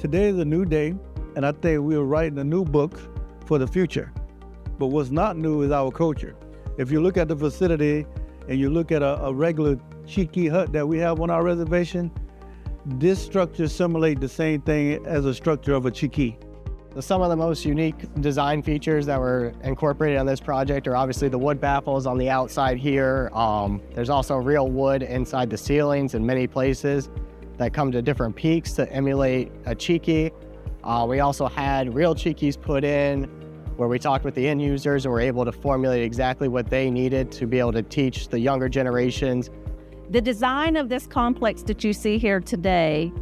Today is a new day, and I think we are writing a new book for the future. But what's not new is our culture. If you look at the facility and you look at a regular cheeky hut that we have on our reservation, this structure simulates the same thing as a structure of a cheeky. Some of the most unique design features that were incorporated on this project are obviously the wood baffles on the outside here. There's also real wood inside the ceilings in many places that come to different peaks to emulate a cheeky. We also had real cheekies put in where we talked with the end users and were able to formulate exactly what they needed to be able to teach the younger generations. The design of this complex that you see here today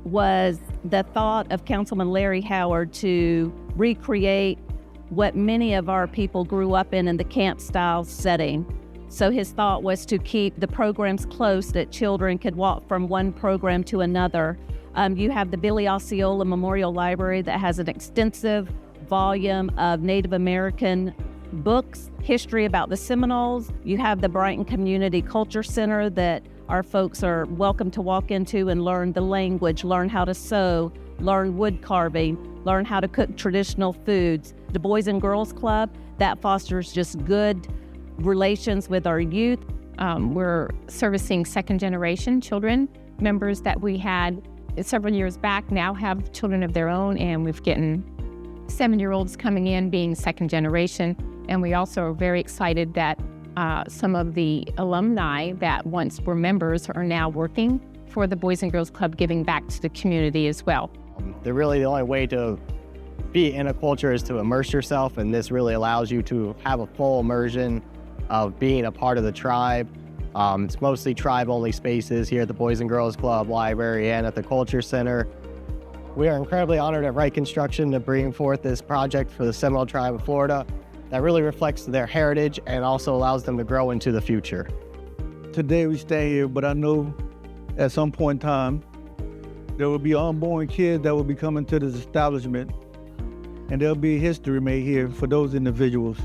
was the thought of Councilman Larry Howard to recreate what many of our people grew up in the camp-style setting. So his thought was to keep the programs close that children could walk from one program to another. You have the Billy Osceola Memorial Library that has an extensive volume of Native American books, history about the Seminoles. You have the Brighton Community Culture Center that our folks are welcome to walk into and learn the language, learn how to sew, learn wood carving, learn how to cook traditional foods. The Boys and Girls Club, that fosters just good relations with our youth. We're servicing second generation children. Members that we had several years back now have children of their own, and we've gotten 7-year-olds coming in being second generation. And we also are very excited that some of the alumni that once were members are now working for the Boys and Girls Club, giving back to the community as well. The only way to be in a culture is to immerse yourself, and this really allows you to have a full immersion of being a part of the tribe. It's mostly tribe-only spaces here at the Boys and Girls Club, library, and at the Culture Center. We are incredibly honored at Wright Construction to bring forth this project for the Seminole Tribe of Florida that really reflects their heritage and also allows them to grow into the future. Today we stay here, but I know at some point in time, there will be unborn kids that will be coming to this establishment, and there'll be history made here for those individuals.